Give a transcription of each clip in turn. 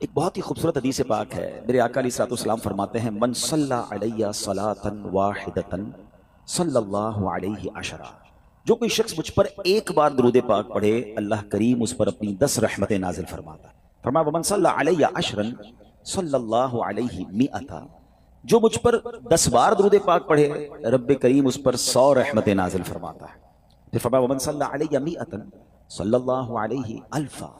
एक बहुत ही खूबसूरत हदीस पाक है। मेरे आका अलैहिस्सलाम फरमाते हैं, मन सल्ला अलैया सलातन वाहिदतन सल्लल्लाहु अलैहि अशरा। जो कोई शख्स मुझ पर एक बार दुरूद पाक पढ़े, अल्लाह करीम उस पर अपनी 10 रहमतें नाजिल फरमाता है। फरमाया मन सल्ला अलैया अशरन सल्लल्लाहु अलैहि मिअता। जो मुझ पर 10 बार दुरूद पाक पढ़े, रब्बे करीम उस पर 100 रहमतें नाजिल फरमाता है। फिर फरमाया मन सल्ला अलैया मिअतन सल्लल्लाहु अलैहि अल्फा।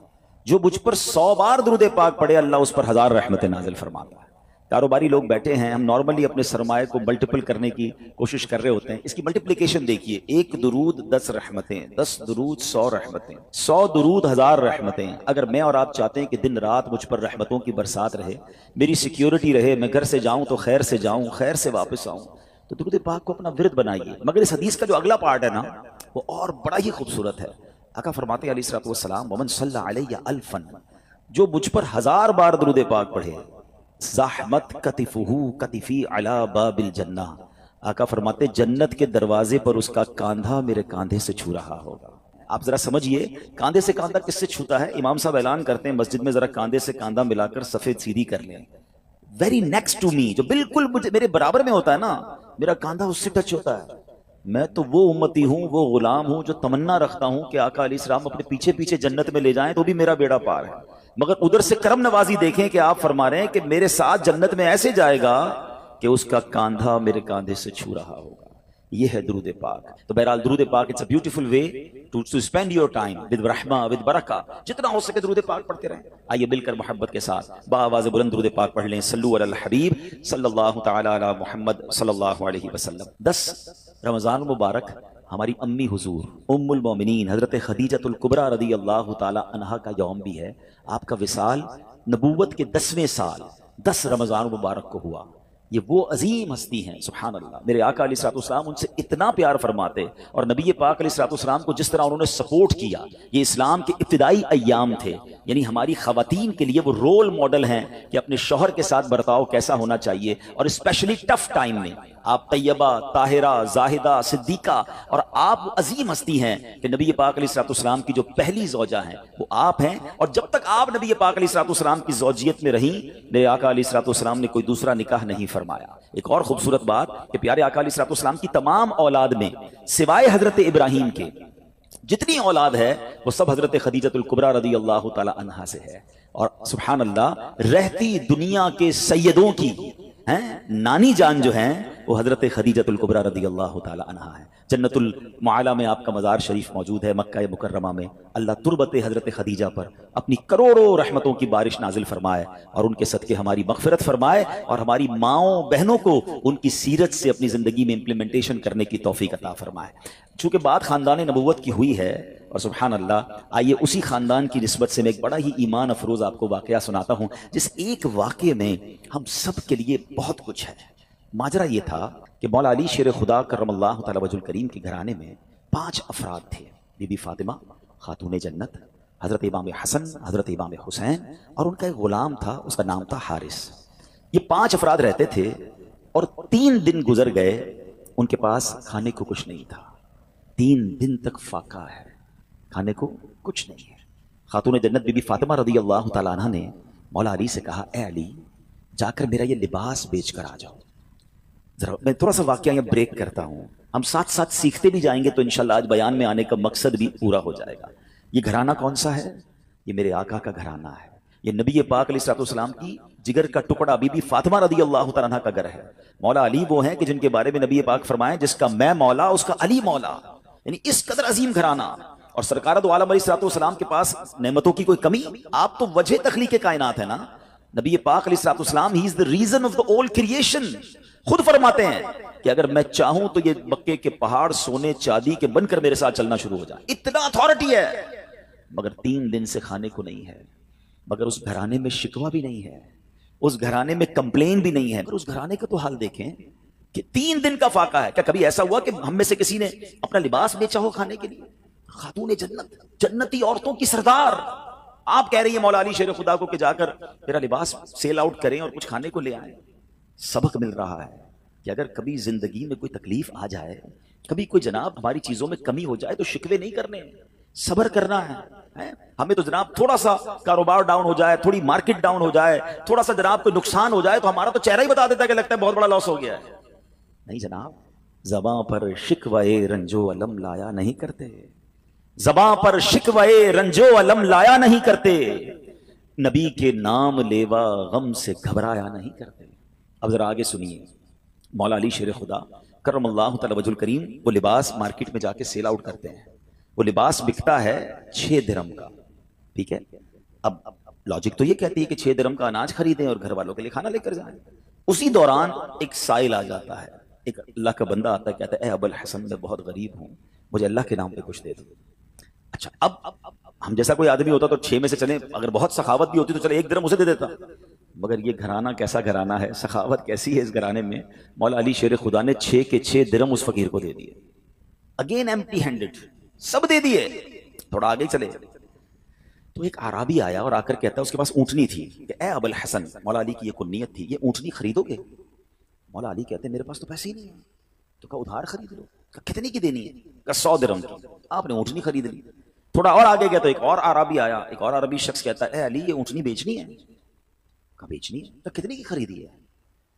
जो मुझ पर 100 बार दुरूद पाक पढ़े, अल्लाह उस पर 1000 रहमतें नाजिल फरमाता है। कारोबारी लोग बैठे हैं, हम नॉर्मली अपने सरमाए को मल्टीपल करने की कोशिश कर रहे होते हैं। इसकी मल्टीप्लिकेशन देखिए, एक दुरूद 10 रहमतें, 10 दुरूद 100 रहमतें, 100 दुरूद 1000 रहमतें। अगर मैं और आप चाहते हैं कि दिन रात मुझ पर रहमतों की बरसात रहे, मेरी सिक्योरिटी रहे, मैं घर से जाऊं तो खैर से जाऊं, खैर से वापस आऊं, तो दुरूद पाक को अपना विरद बनाइए। मगर इस हदीस का जो अगला पार्ट है ना, वो और बड़ा ही खूबसूरत है। आका फरमाते हैं अलैहिस्सलातु वस्सलाम, वमन सल्ला अलैया अल्फन। जो मुझ पर 1000 बार दुरूद पाक पढ़े, ज़हमत कतिफुहु कतिफी अला बाबिल जन्नह। आका फरमाते जन्नत के दरवाजे पर उसका कांधा मेरे कांधे से छू रहा होगा। आप जरा समझिए, कांधे से कांधा किससे छूता है? इमाम साहब ऐलान करते हैं मस्जिद में, जरा कांधे से कांधा मिलाकर सफेद सीधी कर लें। वेरी नेक्स्ट टू मी, जो बिल्कुल मुझे मेरे बराबर में होता है ना, मेरा कांधा उससे टच होता है। मैं तो वो उम्मती हूं, वो गुलाम हूं जो तमन्ना रखता हूं कि आका अलैहिस्सलाम अपने पीछे पीछे जन्नत में ले जाएं तो भी मेरा बेड़ा पार है। मगर उधर से करम नवाजी देखें कि आप फरमा रहे हैं कि मेरे साथ जन्नत में ऐसे जाएगा कि उसका कांधा मेरे कांधे से छू रहा होगा। ये है दुरूद पाक। तो बहरहाल दुरूद पाक it's a beautiful way to spend your time with रहमा विद बरका। जितना हो सके दुरूद पाक पढ़ते रहें। आइए मिलकर मोहब्बत के साथ बाआवाज़ बुलंद दुरूद पाक पढ़ लें। सल्लु अलल हबीब सल्लल्लाहु तआला अला मुहम्मद सल्लल्लाहु अलैहि वसल्लम। 10 रमज़ान मुबारक हमारी अम्मी हुजूर उम्मुल मोमिनीन हजरत खदीजतुल कुबरा रदी अल्लाह ताला अन्हा का यौम भी है। आपका विसाल नबूवत के 10वें साल 10 रमज़ान मुबारक को हुआ। ये वो अजीम हस्ती हैं, सुभान अल्लाह। मेरे आका अलैहिस्सलाम उनसे इतना प्यार फरमाते, और नबी पाक अलैहिस्सलाम को जिस तरह उन्होंने सपोर्ट किया, ये इस्लाम के इब्तिदाई अय्याम थे। यानी हमारी खवातीन के लिए वो रोल मॉडल हैं कि अपने शौहर के साथ बर्ताव कैसा होना चाहिए, और स्पेशली टफ टाइम में आप तैयबा, ताहिरा, जाहिदा, सिद्दीका, और आप अजीम हस्ती हैं कि नबी पाक अलैहिस्सलाम की जो पहली ज़ौजा हैं वो आप हैं। और जब तक आप नबी पाक अलैहिस्सलाम की ज़ौजियत में रहीं, मेरे आका अलैहिस्सलाम ने कोई दूसरा निकाह नहीं फरमाया। एक और खूबसूरत बात कि प्यारे आका अलैहिस्सलाम की तमाम औलाद में सिवाय हजरत इब्राहीम के जितनी औलाद है वो सब हजरत खदीजतुल कुबरा रदी अल्लाह ताला अन्हा से है। और सुभान अल्लाह, रहती दुनिया के सैयदों की हैं नानी जान जो हैं वो हजरत खदीजतुल कुबरा रदी अल्लाह ताला अन्हा है। जन्नतुल मुआला में आपका मज़ार शरीफ मौजूद है। मक्का मुकर्रमा में अल्लाह तुरबत हजरत खदीजा पर अपनी करोड़ों रहमतों की बारिश नाजिल फरमाए, और उनके सदके हमारी मगफिरत फरमाए, और हमारी माओ बहनों को उनकी सीरत से अपनी ज़िंदगी में इम्प्लीमेंटेशन करने की तौफीक अता फरमाए। चूँकि बात ख़ानदान नबूवत की हुई है, और सुभान अल्लाह, आइए उसी ख़ानदान की निस्बत से मैं एक बड़ा ही ईमान अफरोज़ आपको वाक़या सुनाता हूँ, जिस एक वाक़े में हम सब के लिए बहुत कुछ है। माजरा ये था कि मौला अली शेर खुदा करमल्लाहु तआला वजहुल करीम के घराने में 5 अफराद थे। बीबी फातिमा खातून जन्नत, हज़रत इमाम हसन, हज़रत इमाम हुसैन, और उनका एक ग़ुलाम था, उसका नाम था हारिस। ये 5 अफराद रहते थे, और 3 दिन गुजर गए, उनके पास खाने को कुछ नहीं था। 3 दिन तक फाका है, खाने को कुछ नहीं है। खातून जन्नत बीबी फातिमा रदी अल्लाह तआला अन्हा ने मौला अली से कहा, ए अली, जाकर मेरा ये लिबास बेच कर आ जाओ। जरा मैं थोड़ा सा वाकया यहाँ ब्रेक करता हूँ, हम साथ साथ सीखते भी जाएंगे, तो इंशाल्लाह आज बयान में आने का मकसद भी पूरा हो जाएगा। ये घराना कौन सा है? ये मेरे आका का घराना है। ये नबी पाक अलैहिस्सलाम की जिगर का टुकड़ा बीबी फातिमा रदी अल्लाह तआला अन्हा का घर है। मौला अली वो हैं कि जिनके बारे में नबी पाक फरमाए, जिसका मैं मौला उसका अली मौला। यानी इस कदर अजीम घराना, और सरकार दो आलम अलैहिस्सलाम के पास नेमतों की कोई कमी? आप तो वजह तखलीक कायनात है ना। नबी पाक अलैहिस्सलाम, he is the reason of the all creation. खुद फरमाते हैं कि अगर मैं चाहूं तो ये मक्के के पहाड़ सोने चांदी के बनकर मेरे साथ चलना शुरू हो जाए, इतना अथॉरिटी है। मगर 3 दिन से खाने को नहीं है। मगर उस घराने में शिकवा भी नहीं है, उस घराने में कंप्लेन भी नहीं है। मगर उस घराने का तो हाल देखें कि 3 दिन का फाका है। क्या कभी ऐसा हुआ कि हम में से किसी ने अपना लिबास बेचा हो खाने के लिए? खातून जन्नत, जन्नती औरतों की सरदार, आप कह रही है मौला अली शेर खुदा को कि जाकर मेरा लिबास सेल आउट करें और कुछ खाने को ले आए। सबक मिल रहा है कि अगर कभी जिंदगी में कोई तकलीफ आ जाए, कभी कोई जनाब हमारी चीजों में कमी हो जाए, तो शिकवे नहीं करने, सब्र करना है? हमें तो जनाब थोड़ा सा कारोबार डाउन हो जाए, थोड़ी मार्केट डाउन हो जाए, थोड़ा सा जनाब कोई नुकसान हो जाए तो हमारा तो चेहरा ही बता देता है कि लगता है बहुत बड़ा लॉस हो गया है। नहीं जनाब, ज़बां पर शिकवे रंजो अलम लाया नहीं करते, ज़बां पर शिकवे रंजो अलम लाया नहीं करते, नबी के नाम लेवा गम से घबराया नहीं करते। अब जरा आगे सुनिए, मौला अली शेर खुदा करमल्लाहु तआला वजहुल करीम वो लिबास मार्केट में जाके सेल आउट करते हैं। वो लिबास बिकता है 6 दिरहम का, ठीक है। अब लॉजिक तो ये कहती है कि 6 दिरहम का अनाज खरीदें और घर वालों के लिए खाना लेकर जाएं। उसी दौरान एक साइल आ जाता है, एक अल्लाह का बंदा आता है, कहता है, ए अबुल हसन, मैं बहुत गरीब हूं, मुझे अल्लाह के नाम पे कुछ दे दो। अच्छा, अब हम जैसा कोई आदमी होता तो 6 में से चले, अगर बहुत सखावत भी होती तो चले 1 दिरहम उसे दे देता, मगर ये घराना कैसा घराना है, सखावत कैसी है इस घराने में। मौला अली शेर खुदा ने 6 के 6 दिरहम उस फकीर को दे दिए, अगेन एम्प्टी हैंडेड, सब दे दिए। थोड़ा आगे चले तो एक आराबी आया और आकर कहता है, उसके पास ऊंटनी थी, कि ए अबुल हसन, मौला अली की ये कुन्नियत थी, ये ऊंटनी खरीदोगे? मौला अली कहते हैं, मेरे पास तो पैसे ही नहीं है। तो कहा उधार खरीद लो। कहा कितने की देनी है? कहा 100 दिरहम की। आपने ऊंटनी खरीद ली। थोड़ा और आगे गया तो एक और आराबी आया, एक और अरबी शख्स कहता है, ए अली, ये ऊंटनी बेचनी है? कहा बेचनी है। तो कितने की खरीदी है?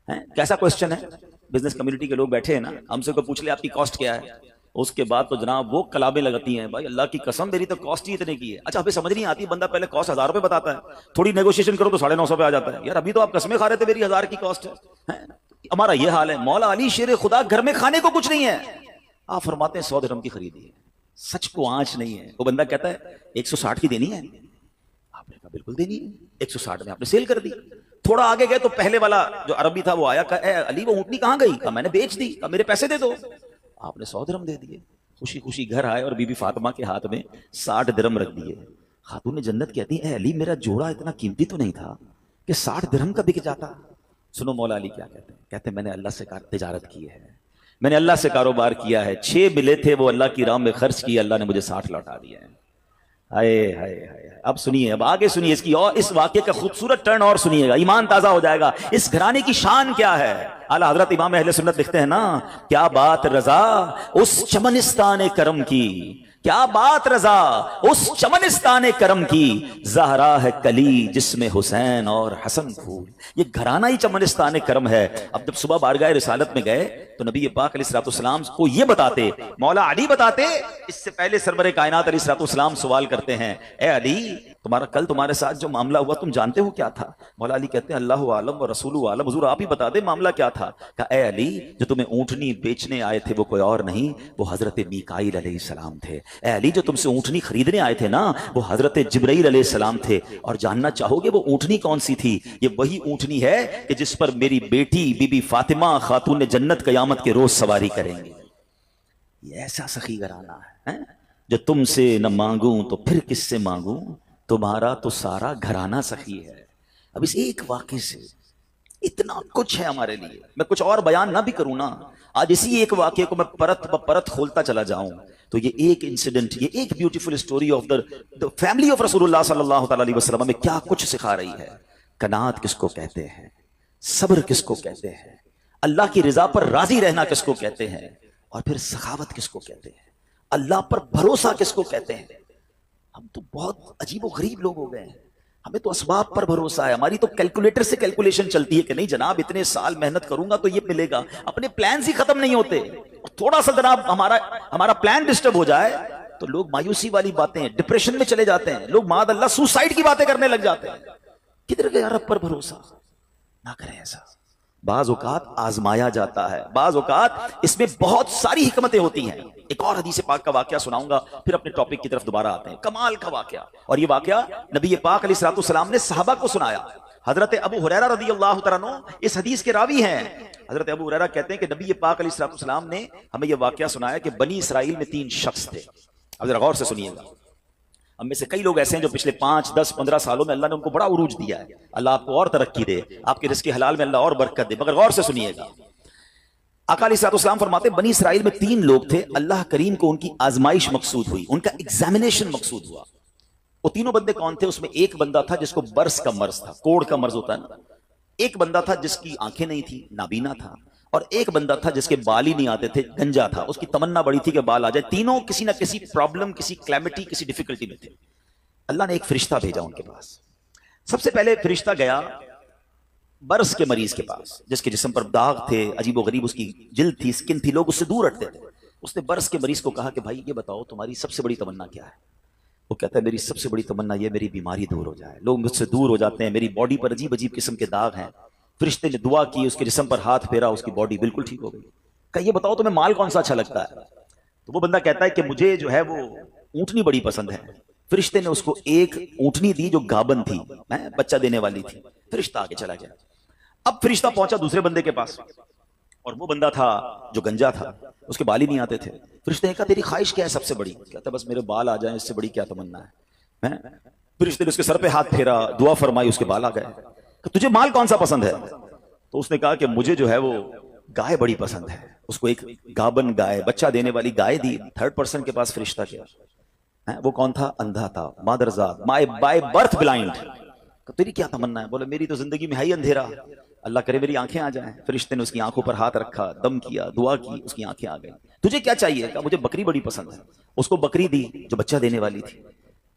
हैं? कैसा क्वेश्चन है? बिजनेस कम्युनिटी के लोग बैठे हैं ना, हमसे कोई पूछ ले आपकी कॉस्ट क्या है, उसके बाद तो जनाब वो कलाबें लगती हैं, भाई अल्लाह की कसम मेरी तो कॉस्ट ही इतने की है। अच्छा, हमें समझ नहीं आती, बंदा पहले कॉस्ट 1000 रुपए बताता है, थोड़ी नेगोशिएशन करो तो 950 पे आ जाता है। यार अभी तो आप कसमें खा रहे थे मेरी 1000 की कॉस्ट है। हमारा ये हाल है। मौला अली शेर खुदा, घर में खाने को कुछ नहीं है, आप फरमाते हैं 100 दिरहम की खरीदी है। सच को आंच नहीं है। वो बंदा कहता है 160 की देनी है। आपने कहा बिल्कुल देनी है। 160 में आपने सेल कर दी। थोड़ा आगे गए तो पहले वाला जो अरबी था वो आया, कहा, ए अली, वो ऊंटनी कहां गई? कहा मैंने बेच दी। कहा मेरे पैसे दे दो। आपने 100 दिरहम दे दिए। खुशी खुशी घर आए और बीबी फातिमा के हाथ में 60 दिरहम रख दिए। खातून जन्नत कहती है, ए अली, मेरा जोड़ा इतना कीमती तो नहीं था कि 60 दिरहम का बिक जाता। सुनो मौला अली क्या कहते हैं, कहते हैं मैंने अल्लाह से तिजारत की है, मैंने अल्लाह से कारोबार किया है, 6 मिले थे वो अल्लाह की राह में खर्च किए, अल्लाह ने मुझे 60 लौटा दिया है। हाय हाय हाय। अब सुनिए, अब आगे सुनिए इसकी, और इस वाक्य का खूबसूरत टर्न और सुनिएगा, ईमान ताजा हो जाएगा। इस घराने की शान क्या है। आला हजरत इमाम अहले सुन्नत लिखते हैं ना, क्या बात रजा उस चमनिस्तान करम की, क्या बात रजा उस चमनिस्तान करम की, ज़हरा है कली जिसमें हुसैन और हसन फूल। ये घराना ही चमनिस्तान करम है। अब जब सुबह बारगाह रिसालत में गए तो नबी पाक अलैहिस्सलाम को ये बताते, मौला अली बताते, इससे पहले सरवरे कायनात अलैहिस्सलाम सवाल करते हैं, ए अली, तुम्हारा कल तुम्हारे साथ जो मामला हुआ तुम जानते हो क्या था? मौला अली कहते हैं, अल्लाह आलम व रसूलु आलम, हुजूर आप ही बता दे मामला क्या था। कहा, ए अली, जो तुम्हें ऊंटनी बेचने आए थे वो कोई और नहीं, वो हजरत मीकाईल अलैहिस्सलाम थे। ए अली, जो तुमसे ऊंटनी खरीदने आए थे ना, वो हजरत जिब्राईल अलैहिस्सलाम थे। और जानना चाहोगे वो ऊंटनी कौन सी थी? ये वही ऊंटनी है कि जिस पर मेरी बेटी बीबी फातिमा खातून जन्नत कयामत के रोज सवारी करेंगे। ये ऐसा सखी घराना है, जो तुमसे न मांगूं तो फिर किससे मांगूं, तुम्हारा तो सारा घराना सखी है। अब इस एक वाक्य से इतना कुछ है हमारे लिए। मैं कुछ और बयान ना भी करूं ना, आज इसी एक वाक्य को मैं परत ब परत खोलता चला जाऊं तो ये एक इंसिडेंट, ये एक beautiful story of the family of रसूलुल्लाह सल्लल्लाहु अलैहि वसल्लम में क्या कुछ सिखा रही है। कनात किसको कहते हैं, सब्र किसको कहते हैं, अल्लाह की रिजा पर राजी रहना किसको कहते हैं, और फिर सखावत किसको कहते हैं, अल्लाह पर भरोसा किसको कहते हैं। हम तो बहुत अजीबो गरीब लोग हो गए हैं। हमें तो असबाब पर भरोसा है, हमारी तो कैलकुलेटर से कैलकुलेशन चलती है कि नहीं जनाब इतने साल मेहनत करूंगा तो ये मिलेगा। अपने प्लान ही खत्म नहीं होते। थोड़ा सा जनाब हमारा प्लान डिस्टर्ब हो जाए तो लोग मायूसी वाली बातें, डिप्रेशन में चले जाते हैं, लोग माद अल्लाह सुसाइड की बातें करने लग जाते हैं। किधर गया रब पर भरोसा? ना करें ऐसा। बाज औकात आजमाया जाता है, बाज औकात इसमें बहुत सारी हिकमतें होती हैं। एक और हदीस पाक का वाकया सुनाऊंगा, फिर अपने टॉपिक की तरफ दोबारा आते हैं। कमाल का वाकया, और ये वाकया नबी पाक अलैहिस्सलाम ने सहाबा को सुनाया। हजरत अबू हुरैरा रज़ियल्लाहु तआला अन्हु इस हदीस के रावी हैं। हजरत अबू हुरैरा कहते हैं कि नबी पाक अलैहिस्सलाम ने हमें यह वाकया सुनाया कि बनी इसराइल में 3 शख्स थे। अब जरा गौर से सुनिएगा। हम में से कई लोग ऐसे हैं जो पिछले 5, 10, 15 सालों में अल्लाह ने उनको बड़ा उरूज दिया है। अल्लाह आपको और तरक्की दे, आपके रिज़्क़ हलाल में अल्लाह और बरकत दे। मगर गौर से सुनिएगा, आका अलैहिस्सलाम फरमाते बनी इसराइल में 3 लोग थे, अल्लाह करीम को उनकी आजमाइश मकसूद हुई, उनका एग्जामिनेशन मकसूद हुआ। वो तीनों बंदे कौन थे? उसमें एक बंदा था जिसको बर्स का मर्ज था, कोढ़ का मर्ज होता है ना। एक बंदा था जिसकी आंखें नहीं थी, नाबीना था। और एक बंदा था जिसके बाल ही नहीं आते थे, गंजा था, उसकी तमन्ना बड़ी थी कि बाल आ जाए। तीनों किसी ना किसी प्रॉब्लम, किसी क्लैमिटी, किसी डिफिकल्टी में थे। अल्लाह ने एक फरिश्ता भेजा उनके पास। सबसे पहले फरिश्ता गया बर्स के मरीज के पास, जिसके जिस्म पर दाग थे, अजीबो गरीब उसकी जिल्द थी, स्किन थी, लोग उससे दूर हटते थे। उसने बर्स के मरीज को कहा कि भाई ये बताओ तुम्हारी सबसे बड़ी तमन्ना क्या है? वो कहता है मेरी सबसे बड़ी तमन्ना ये मेरी बीमारी दूर हो जाए। लोग मुझसे दूर हो जाते हैं, मेरी बॉडी पर अजीब अजीब किस्म के दाग हैं। फरिश्ते ने दुआ की, उसके जिस्म पर हाथ फेरा, उसकी बॉडी बिल्कुल ठीक हो गई। कहा ये बताओ तुम्हें माल कौन सा अच्छा लगता है? तो वो बंदा कहता है कि मुझे जो है वो ऊँटनी बड़ी पसंद है। फरिश्ते ने उसको एक ऊँटनी दी जो गाबन थी, बच्चा देने वाली थी। फरिश्ता आगे चला गया। अब फरिश्ता पहुंचा दूसरे बंदे के पास, और वो बंदा था जो गंजा था, उसके बाल ही नहीं आते थे। फरिश्ते ने कहा तेरी ख्वाहिश क्या है सबसे बड़ी? कहता बस मेरे बाल आ जाएं, इससे बड़ी क्या तमन्ना है? फरिश्ते ने उसके सर पे हाथ फेरा, दुआ फरमाई, उसके बाल आ गए। तुझे माल कौन सा पसंद है? तो उसने कहा कि मुझे जो है वो गाय बड़ी पसंद है। उसको एक गाबन गाय, बच्चा देने वाली गाय दी। थर्ड पर्सन के पास फरिश्ता गया। वो कौन था? अंधा था, मादरजात, बाय बर्थ ब्लाइंड। तेरी क्या तमन्ना है? बोले मेरी तो जिंदगी में है ही अंधेरा, अल्लाह करे मेरी आंखें आ जाएं। फरिश्ते ने उसकी आंखों पर हाथ रखा, दम किया, दुआ की, उसकी आंखें आ गई। तुझे क्या चाहिए? कहा मुझे बकरी बड़ी पसंद है। उसको बकरी दी जो बच्चा देने वाली थी,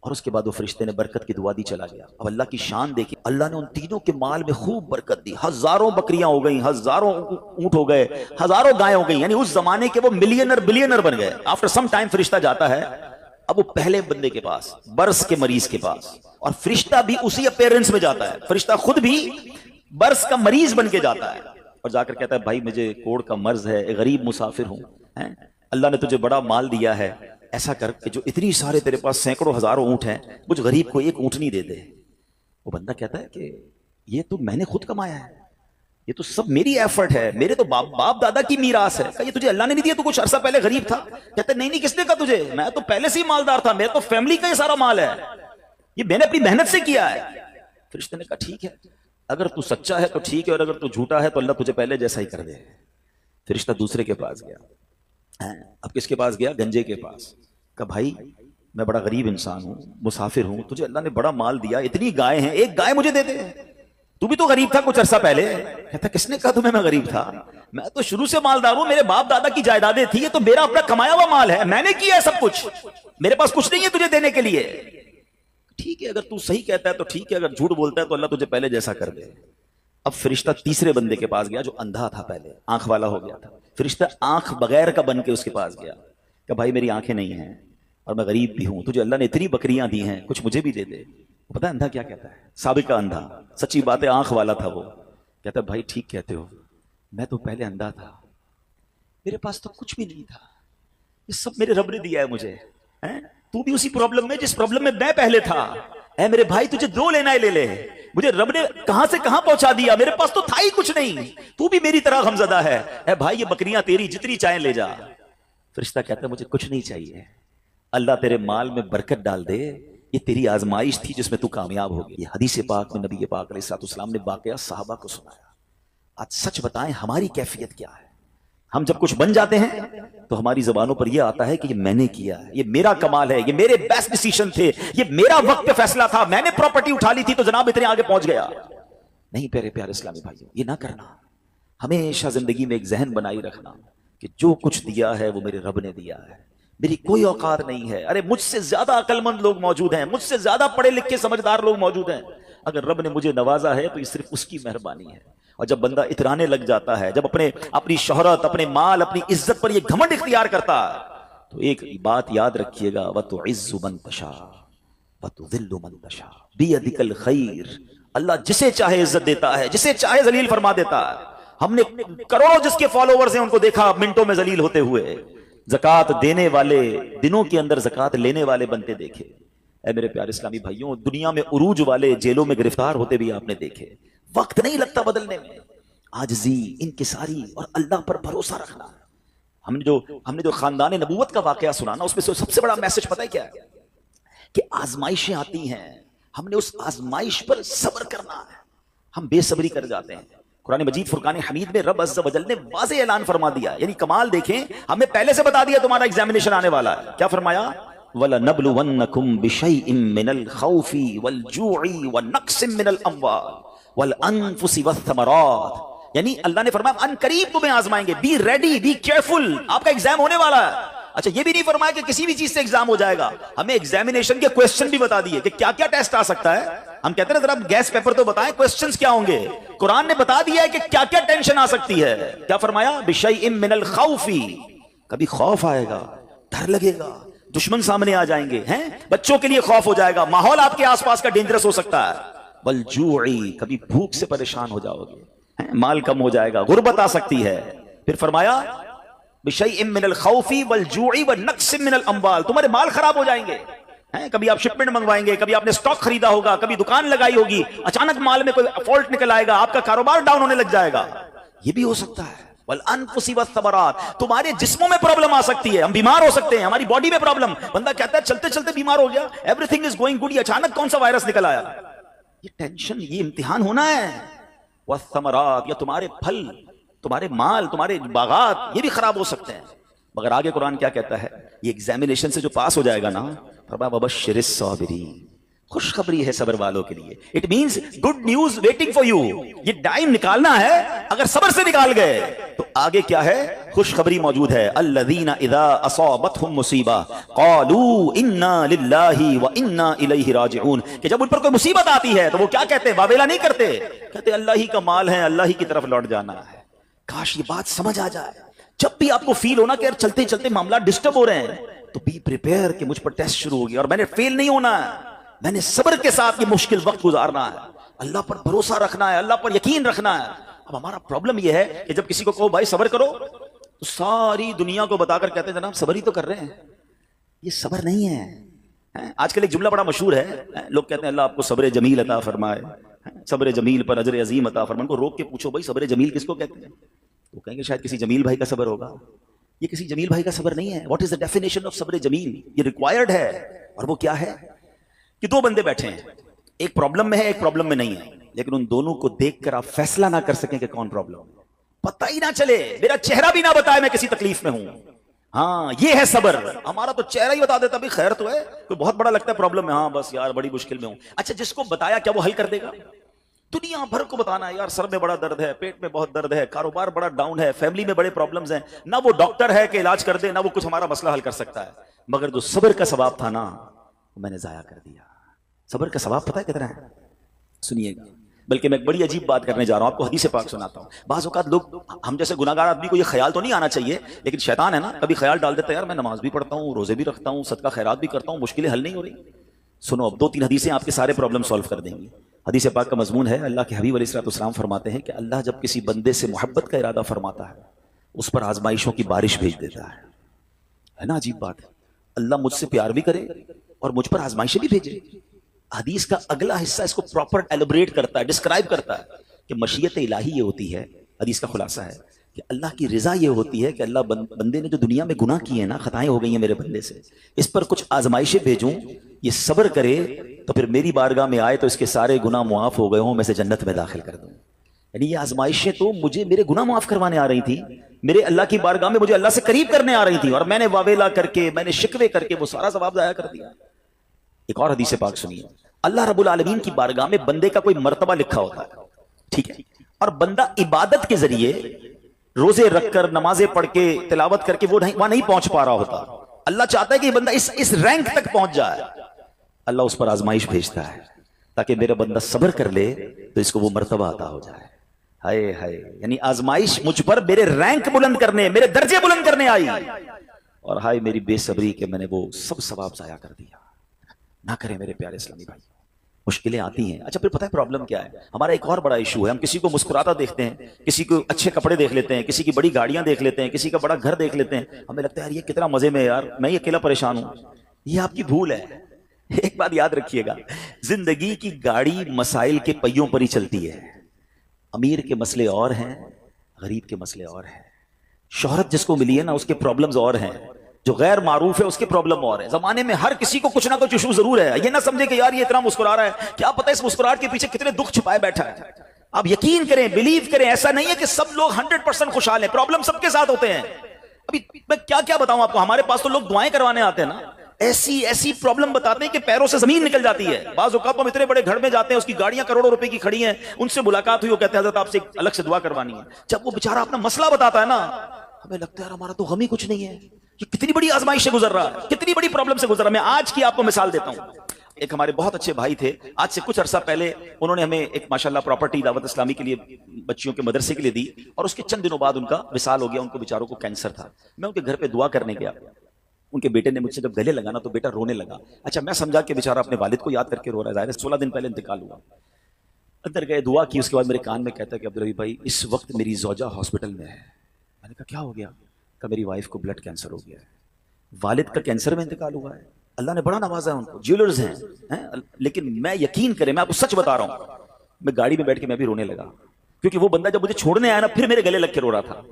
और उसके बाद वो फरिश्ते ने बरकत की दुआ दी, चला गया। अब अल्लाह की शान देखी, अल्लाह ने उन तीनों के माल में खूब बरकत दी। हजारों बकरियां हो गई, हजारों ऊंट हो गए, हजारों गाय हो गई। यानी उस जमाने के वो मिलियनर बिलियनर बन गए। आफ्टर सम टाइम फरिश्ता जाता है अब वो पहले बंदे के पास, बर्स के मरीज के पास, और फरिश्ता भी उसी अपीयरेंस में जाता है। फरिश्ता खुद भी बर्स का मरीज बन के जाता है और जाकर कहता है भाई मुझे कोड़ का मर्ज है, गरीब मुसाफिर हूं, अल्लाह ने तुझे बड़ा माल दिया है, ऐसा कर कि जो इतनी सारे तेरे पास सैकड़ों हजारों ऊंट हैं, मुझ गरीब को एक ऊंटनी दे दे। वो बंदा कहता है कि ये तो मैंने खुद कमाया है, ये तो सब मेरी एफर्ट है, मेरे तो बाप दादा की मीरास है। कहा ये तुझे अल्लाह ने नहीं दिया? तू कुछ अरसा पहले गरीब था। कहते नहीं किसने कहा तुझे? मैं तो पहले से ही मालदार था, मेरा तो फैमिली का ये सारा माल है, ये मैंने अपनी मेहनत से किया है। फरिश्ते ने कहा ठीक है, अगर तू सच्चा है तो ठीक है, और अगर तू झूठा है तो अल्लाह तुझे पहले जैसा ही कर दे। फरिश्ता दूसरे के पास गया। अब किसके पास गया? गंजे के पास। कहा भाई मैं बड़ा गरीब इंसान हूं, मुसाफिर हूं, तुझे अल्लाह ने बड़ा माल दिया, इतनी गाय हैं, एक गाय मुझे दे दे। तू भी तो गरीब था कुछ अरसा पहले। कहता किसने कहा तुम्हें मैं गरीब था? मैं तो शुरू से मालदार हूं, मेरे बाप दादा की जायदादें थी, ये तो मेरा अपना कमाया हुआ माल है, मैंने किया है सब कुछ, मेरे पास कुछ नहीं है तुझे देने के लिए। ठीक है, अगर तू सही कहता है तो ठीक है, अगर झूठ बोलता है तो अल्लाह तुझे पहले जैसा कर दे। अब फरिश्ता तीसरे बंदे के पास गया जो अंधा था, पहले आंख वाला हो गया था। फरिश्ता आंख बगैर का बन के उसके पास गया कि भाई मेरी आंखें नहीं हैं और मैं गरीब भी हूं, तुझे अल्लाह ने इतनी बकरियां दी हैं, कुछ मुझे भी दे दे। पता है अंधा क्या कहता है? साबिका अंधा, सच्ची बात है, आंख वाला था वो। कहता है भाई ठीक कहते हो, मैं तो पहले अंधा था, मेरे पास तो कुछ भी नहीं था, ये सब मेरे रब ने दिया है मुझे। तू भी उसी प्रॉब्लम में जिस प्रॉब्लम में मैं पहले था। मेरे भाई तुझे जो लेना है ले ले, मुझे रब ने कहां से कहां पहुंचा दिया, मेरे पास तो था ही कुछ नहीं, तू भी मेरी तरह गमजदा है। भाई ये बकरियां तेरी, जितनी चाहे ले जा। फरिश्ता कहता है मुझे कुछ नहीं चाहिए, अल्लाह तेरे माल में बरकत डाल दे, ये तेरी आजमाइश थी जिसमें तू कामयाब हो गई। ये हदीस पाक में नबी पाक अलैहिस्सलाम ने वाकया सहाबा को सुनाया। आज सच बताएं हमारी कैफियत क्या है? हम जब कुछ बन जाते हैं तो हमारी जबानों पर यह आता है कि ये मैंने किया है, ये मेरा कमाल है, ये मेरे बेस्ट डिसीजन थे, ये मेरा वक्त पे फैसला था, मैंने प्रॉपर्टी उठा ली थी तो जनाब इतने आगे पहुंच गया। नहीं प्यारे प्यारे इस्लामी भाइयों, ये ना करना। हमेशा जिंदगी में एक जहन बनाई रखना कि जो कुछ दिया है वो मेरे रब ने दिया है, मेरी कोई औकात नहीं है। अरे मुझसे ज्यादा अक्लमंद लोग मौजूद हैं, मुझसे ज्यादा पढ़े लिखे समझदार लोग मौजूद हैं। अगर रब ने मुझे नवाजा है तो ये सिर्फ उसकी मेहरबानी है। और जब बंदा इतराने लग जाता है, जब अपनी शोहरत, अपने माल, अपनी इज्जत पर यह घमंड इख्तियार करता है, तो एक बात याद रखिएगा, वतुइज्जु मन तशा वतुज़िल्लु मन तशा बियदिकल खैर। अल्लाह जिसे चाहे इज्जत देता है, जिसे चाहे जलील फरमा देता है। हमने करोड़ों जिसके फॉलोवर्स हैं उनको देखा मिनटों में जलील होते हुए, ज़कात देने वाले दिनों के अंदर ज़कात लेने वाले बनते देखे। ऐ मेरे प्यारे इस्लामी भाइयों, दुनिया में उरूज वाले जेलों में गिरफ्तार होते भी आपने देखे। वक्त नहीं लगता बदलने में, आजिज़ी, इनकिसारी और अल्लाह पर भरोसा रखना। हमने जो खानदान नबूवत का वाकया सुना ना, उसमें से सबसे बड़ा मैसेज पता है क्या है? कि आजमाइशें आती हैं, हमने उस आजमाइश पर सब्र करना है। हम बेसब्री कर जाते हैं। कुरान मजीद फुरकान हमीद में रब अज़्ज़ वजल ने वाज़ेह ऐलान फरमा दिया, यानी कमाल देखें, हमें पहले से बता दिया तुम्हारा एग्जामिनेशन आने वाला है। क्या फरमाया? वलनब्लुवन्नकुम बिशैइन मिनल खौफि वल जूइ व नक्सिम मिनल अम्वाल वल अनफुसि वस्समरात। यानी अल्लाह ने फरमाया अनकरीब तुम्हें आजमाएंगे, बी रेडी, बी केयरफुल, आपका एग्जाम होने वाला है। अच्छा, ये भी नहीं फरमाया कि किसी भी चीज से एग्जाम हो जाएगा, हमें एग्जामिनेशन के क्वेश्चन भी बता दिए कि क्या क्या टेस्ट आ सकता है। हम कहते हैं जरा गैस पेपर तो बताएं, क्वेश्चंस क्या होंगे। कुरान ने बता दिया है कि क्या क्या टेंशन आ सकती है। क्या फरमाया, बिशैइन मिनल खौफी, कभी खौफ आएगा, डर लगेगा, दुश्मन सामने आ जाएंगे, हैं, बच्चों के लिए खौफ हो जाएगा, माहौल आपके आसपास का डेंजरस हो सकता है। वल जूई, कभी भूख से परेशान हो जाओगे, माल कम हो जाएगा, गुर्बत आ सकती है। फिर फरमाया बिशैइन मिनल खौफी वल जूई व नक्सिम मिनल अम्वाल, तुम्हारे माल खराब हो जाएंगे, हैं, कभी आप शिपमेंट मंगवाएंगे, कभी आपने स्टॉक खरीदा होगा, कभी दुकान लगाई होगी, अचानक माल में कोई फॉल्ट निकल आएगा, आपका कारोबार डाउन होने लग जाएगा, ये भी हो सकता है। वल अनफुसी वस्सबरात, तुम्हारे जिस्मों में प्रॉब्लम आ सकती है, हम बीमार हो सकते हैं, हमारी बॉडी में प्रॉब्लम, बंदा कहता है चलते चलते बीमार हो गया, एवरीथिंग इज गोइंग गुड, अचानक कौन सा वायरस निकल आया, ये टेंशन, ये इम्तिहान होना है। वस्समरात, या तुम्हारे फल, तुम्हारे माल, तुम्हारे बागात, ये भी खराब हो सकते हैं। मगर आगे कुरान क्या कहता है, ये एग्जामिनेशन से जो पास हो जाएगा ना, फरमाया वबश्शिरिस साबिरीन, खुशखबरी है सब्र वालों के लिए। It means good news waiting for you, ये टाइम निकालना है, अगर सब्र से निकाल गए तो आगे क्या है, खुशखबरी मौजूद है। अल्लज़ीना इज़ा असाबतहुम मुसीबा क़ालू इन्ना लिल्लाहि व इन्ना इलैहि राजिऊन, कि जब उन पर कोई मुसीबत आती है तो वो क्या कहते हैं, वावेला नहीं करते, कहते अल्लाह ही का माल है, अल्लाह ही की तरफ लौट जाना है। काश ये बात समझ आ जाए। जब भी आपको फील होना कि यार चलते चलते मामला डिस्टर्ब हो रहे हैं, तो बी प्रिपेयर कि मुझ पर टेस्ट शुरू हो गया और मैंने फेल नहीं होना है, मैंने सब्र के साथ ये मुश्किल वक्त गुजारना है, अल्लाह पर भरोसा रखना है, अल्लाह पर यकीन रखना है। अब हमारा प्रॉब्लम यह है कि जब किसी को कहो भाई सब्र करो, तो सारी दुनिया को बताकर कहते हैं जनाब सब्र ही तो कर रहे हैं, ये सब्र नहीं है। आजकल एक जुमला बड़ा मशहूर है, लोग कहते हैं अल्लाह आपको सब्र जमील अता फरमाए, सब्र जमील पर अजर अजीम अता फरमाए। उनको रोक के पूछो भाई सब्र जमील किसको कहते हैं, तो कहेंगे शायद किसी जमील भाई का सब्र होगा। ये किसी जमील भाई का सब्र नहीं है। What is the definition of सब्र जमील, ये रिक्वायर्ड है। और वो क्या है कि दो बंदे बैठे हैं, एक प्रॉब्लम में है, एक प्रॉब्लम में नहीं है, लेकिन उन दोनों को देखकर आप फैसला ना कर सकें कि कौन प्रॉब्लम, पता ही ना चले, मेरा चेहरा भी ना बताए मैं किसी तकलीफ में हूं। हाँ, ये है सब्र। हमारा तो चेहरा ही बता देता भाई खैर तो है, कोई बहुत बड़ा लगता है प्रॉब्लम में, हाँ बस यार बड़ी मुश्किल में हूं। अच्छा, जिसको बताया क्या वो हल कर देगा? दुनिया भर को बताना है यार सर में बड़ा दर्द है, पेट में बहुत दर्द है, कारोबार बड़ा डाउन है, फैमिली में बड़े प्रॉब्लम्स हैं, ना वो डॉक्टर है कि इलाज कर दे, ना वो कुछ हमारा मसला हल कर सकता है। मगर जो सब्र का सवाब था ना, वो मैंने जाया कर दिया। सब्र का सवाब पता है कितना है? सुनिएगा, बल्कि मैं एक बड़ी अजीब बात करने जा रहा हूं, आपको हदीस पाक सुनाता हूं। बाज़ औक़ात लोग, हम जैसे गुनाहगार आदमी को ये ख्याल तो नहीं आना चाहिए, लेकिन शैतान है ना, कभी ख्याल डाल देता है यार मैं नमाज भी पढ़ता हूं, रोजे भी रखता हूं, सदका खैरात भी करता हूं, मुश्किलें हल नहीं हो रही। सुनो, अब 2-3 हदीसें आपके सारे प्रॉब्लम सॉल्व कर देंगी। हदीस पाक का मजमून है, अल्लाह के हबीब अलैहिस्सलाम फरमाते हैं कि अल्लाह जब किसी बंदे से मोहब्बत का इरादा फरमाता है, उस पर आजमाइशों की बारिश भेज देता है ना, अजीब बात है। अल्लाह मुझसे प्यार भी करे और मुझ पर आजमाइशें भी भेजे। हदीस का अगला हिस्सा इसको प्रॉपर एलिब्रेट करता है, डिस्क्राइब करता है कि मशीयत इलाही ये होती है। हदीस का खुलासा है कि अल्लाह की रिजा ये होती है कि अल्लाह बंदे ने जो दुनिया में गुनाह किए ना, खताएं हो गई हैं मेरे बंदे से, इस पर कुछ आजमाइशें भेजूं, ये सब्र करे तो फिर मेरी बारगाह में आए तो इसके सारे गुनाह मुआफ हो गए हों, मैं से जन्नत में दाखिल कर दूं। यानी ये आजमाइशें तो मुझे मेरे गुनाह माफ करवाने आ रही थी, मेरे अल्लाह की बारगाह में मुझे अल्लाह से करीब करने आ रही थी, और मैंने वावेला करके, मैंने शिकवे करके वो सारा सवाब जाया कर दिया। एक और हदीस पाक सुनिए, अल्लाह रब्बुल आलमीन की बारगाह में बंदे का कोई मर्तबा लिखा होता है, ठीक है, और बंदा इबादत के जरिए रोजे रखकर, नमाजें पढ़ के, तिलावत करके वो वहां नहीं पहुंच पा रहा होता। अल्लाह चाहता है कि बंदा इस रैंक तक पहुंच जाए। अल्लाह उस पर आजमाइश भेजता है ताकि मेरा बंदा सब्र कर ले तो इसको वो मर्तबा अता हो जाए। हाय हाय, यानी आजमाइश मुझ पर मेरे रैंक बुलंद करने, मेरे दर्जे बुलंद करने आई, और हाय मेरी बेसब्री कि मैंने वो सब सवाब जाया कर दिया। ना करें मेरे प्यारे इस्लामी भाई, मुश्किलें आती हैं। अच्छा, फिर पता है प्रॉब्लम क्या है? हमारा एक और बड़ा इशू है, हम किसी को मुस्कुराता देखते हैं, किसी को अच्छे कपड़े देख लेते हैं, किसी की बड़ी गाड़ियां देख लेते हैं, किसी का बड़ा घर देख लेते हैं, हमें लगता है यार ये कितना मजे में, यार मैं ही अकेला परेशान हूं। ये आपकी भूल है। एक बात याद रखिएगा, जिंदगी की गाड़ी मसाइल के पहियों पर ही चलती है। अमीर के मसले और हैं, गरीब के मसले और हैं। शोहरत जिसको मिली है ना, उसके प्रॉब्लम्स और हैं, जो गैर मारूफ है उसके प्रॉब्लम और है। जमाने में हर किसी को कुछ ना कुछ इशू जरूर है। ये ना समझे कि यार ये इतना मुस्कुरा रहा है, क्या पता इस मुस्कुराहट के पीछे कितने दुख छुपाए बैठा है। आप यकीन करें, बिलीव करें, ऐसा नहीं है कि सब लोग 100% खुशहाल हैं, प्रॉब्लम सबके साथ होते हैं। अभी मैं क्या क्या बताऊं आपको, हमारे पास तो लोग दुआएं करवाने आते हैं ना, ऐसी ऐसी प्रॉब्लम बताते हैं कि पैरों से जमीन निकल जाती है। बाज़ औक़ात हम इतने बड़े घर में जाते हैं, उसकी गाड़ियां करोड़ों रुपए की खड़ी हैं, उनसे मुलाकात हुई, वो कहते हैं हज़रत आपसे अलग से दुआ करवानी है। जब वो बेचारा अपना मसला बताता है ना, हमें लगता है यार हमारा तो गम ही कुछ नहीं है, ये कितनी बड़ी आजमाइश से गुजर रहा है, कितनी बड़ी प्रॉब्लम से गुजर रहा है। मैं आज की आपको मिसाल देता हूं। एक हमारे बहुत अच्छे भाई थे, आज से कुछ अरसा पहले उन्होंने हमें एक माशाल्लाह प्रॉपर्टी दावत इस्लामी के लिए बच्चियों के मदरसे के लिए दी, और उसके चंद दिनों बाद उनका विसाल हो गया। उनको बेचारों को कैंसर था। मैं उनके घर पे दुआ करने गया। उनके बेटे ने मुझसे जब गले लगाना तो बेटा रोने लगा। अच्छा, मैं समझा कि बेचारा अपने वालिद को याद करके रो रहा है, जाहिर है 16 दिन पहले इंतकाल हुआ। अंदर गए, दुआ की, उसके बाद मेरे कान में कहता है कि अब्दुल रहीफ भाई इस वक्त मेरी ज़ौजा हॉस्पिटल में है। मैंने कहा क्या हो गया? कहा मेरी वाइफ को ब्लड कैंसर हो गया है। वालिद का कैंसर में इंतकाल हुआ है, अल्लाह ने बड़ा नवाजा है उनको, ज्वेलर्स हैं, लेकिन मैं यकीन करें, मैं आपको सच बता रहा हूं, मैं गाड़ी में बैठ के मैं भी रोने लगा, क्योंकि वो बंदा जब मुझे छोड़ने आया ना, फिर मेरे गले लग के रो रहा था।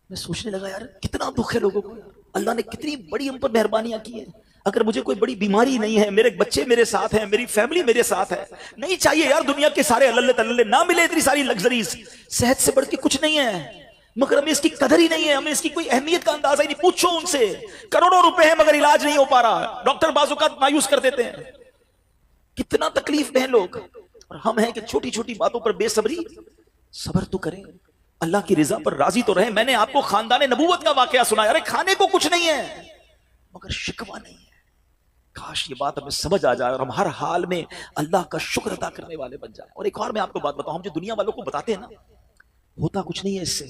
मैं सोचने लगा यार कितना दुख है लोगों को, अल्लाह ने कितनी बड़ी हम पर मेहरबानियां की है। अगर मुझे कोई बड़ी बीमारी नहीं है, मेरे बच्चे मेरे साथ हैं, मेरी फैमिली मेरे साथ है, नहीं चाहिए यार दुनिया के सारे अल्लल्ले तल्लल्ले, ना मिले इतनी सारी लग्जरीज, सेहत से बढ़ के कुछ नहीं है, मगर हमें इसकी कदर ही नहीं है, हमें इसकी कोई अहमियत का अंदाजा ही नहीं। पूछो उनसे, करोड़ों रुपए हैं मगर इलाज नहीं हो पा रहा, डॉक्टर बाजू का मायूस कर देते हैं। कितना तकलीफ में है लोग, और हम हैं कि छोटी छोटी बातों पर बेसब्री। सब्र तो करें, अल्लाह की रिजा पर राजी तो रहे। मैंने आपको खानदान नबूवत का वाकया सुनाया, अरे खाने को कुछ नहीं है मगर शिकवा नहीं है। काश ये बात हमें समझ आ जाए और हम हर हाल में अल्लाह का शुक्र अदा करने वाले बन जाए। और एक और मैं आपको बात बताऊं, हम जो दुनिया वालों को बताते हैं ना, होता कुछ नहीं है इससे।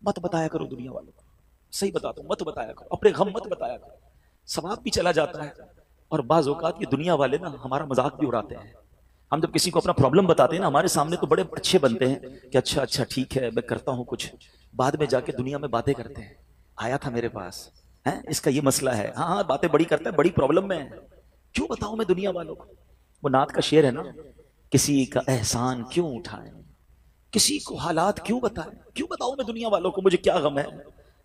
मत बताया करो दुनिया वालों को, सही बताता हूं, मत बताया करो, अपने गम मत बताया करो, सवाब भी चला जाता है। और बाज़ औक़ात ये दुनिया वाले ना हमारा मजाक भी उड़ाते हैं। हम जब किसी को अपना प्रॉब्लम बताते हैं ना, हमारे सामने तो बड़े अच्छे बनते हैं कि अच्छा अच्छा ठीक है मैं करता हूं कुछ, बाद में जाके दुनिया में बातें करते हैं, आया था मेरे पास है, इसका ये मसला है, हाँ हाँ बातें बड़ी करता है, बड़ी प्रॉब्लम में है। क्यों बताऊं मैं दुनिया वालों को? वो नात का शेर है ना, किसी का एहसान क्यों उठाएं, किसी को हालात क्यों बताएं, क्यों बताऊं मैं दुनिया वालों को मुझे क्या गम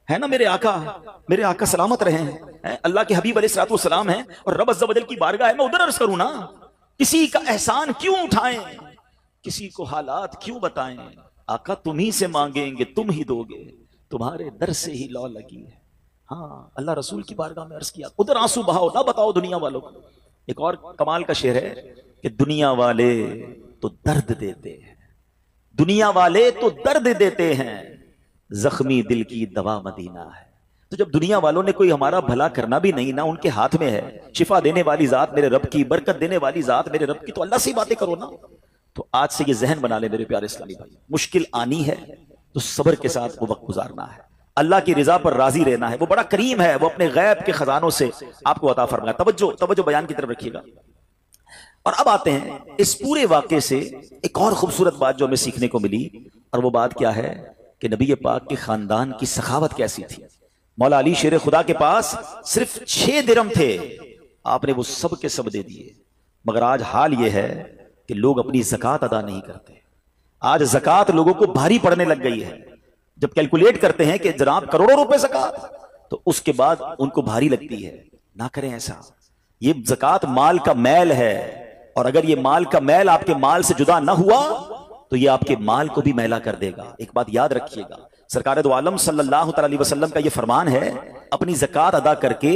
है ना। मेरे आका सलामत रहे हैं, अल्लाह के हबीब अलैहिस्सलातु वस्सलाम हैं, और रब अज़्ज़ा वजल की बारगाह है, मैं उधर अर्ज करूं ना। किसी का एहसान क्यों उठाएं, किसी को हालात क्यों बताएं, आका तुम ही से मांगेंगे तुम ही दोगे, तुम्हारे दर से ही लौ लगी है। हाँ, अल्लाह रसूल की बारगाह में अर्ज किया, उधर आंसू बहाओ, ना बताओ दुनिया वालों को। एक और कमाल का शेर है कि दुनिया वाले तो दर्द देते हैं, दुनिया वाले तो दर्द देते हैं, जख्मी दिल की दवा मदीना है। तो जब दुनिया वालों ने कोई हमारा भला करना भी नहीं ना उनके हाथ में है, शिफा देने वाली जात मेरे रब की, बरकत देने वाली जात मेरे रब की, तो अल्लाह से ही बातें करो ना। तो आज से ये जहन बना ले मेरे प्यारे इस्लामी भाई, मुश्किल आनी है तो सब्र के साथ वो वक्त गुजारना है, अल्लाह की रिजा पर राजी रहना है। वो बड़ा करीम है, वो अपने गैब के खजानों से आपको अता फरमाया। तवज्जो बयान की तरफ रखिएगा। और अब आते हैं इस पूरे वाक़े से एक और खूबसूरत बात जो हमें सीखने को मिली, और वो बात क्या है कि नबी पाक के खानदान की सखावत कैसी थी। मौला अली शेर खुदा के पास सिर्फ 6 दिरहम थे, आपने वो सब के सब दे दिए। मगर आज हाल ये है कि लोग अपनी ज़कात अदा नहीं करते। आज ज़कात लोगों को भारी पड़ने लग गई है। जब कैलकुलेट करते हैं कि जनाब करोड़ों रुपए ज़कात, तो उसके बाद उनको भारी लगती है। ना करें ऐसा, ये ज़कात माल का मैल है, और अगर ये माल का मैल आपके माल से जुदा ना हुआ तो ये आपके माल को भी मैला कर देगा। एक बात याद रखिएगा, सरकार दो आलम सल्लल्लाहु अलैहि वसल्लम का ये फरमान है, अपनी ज़कात अदा करके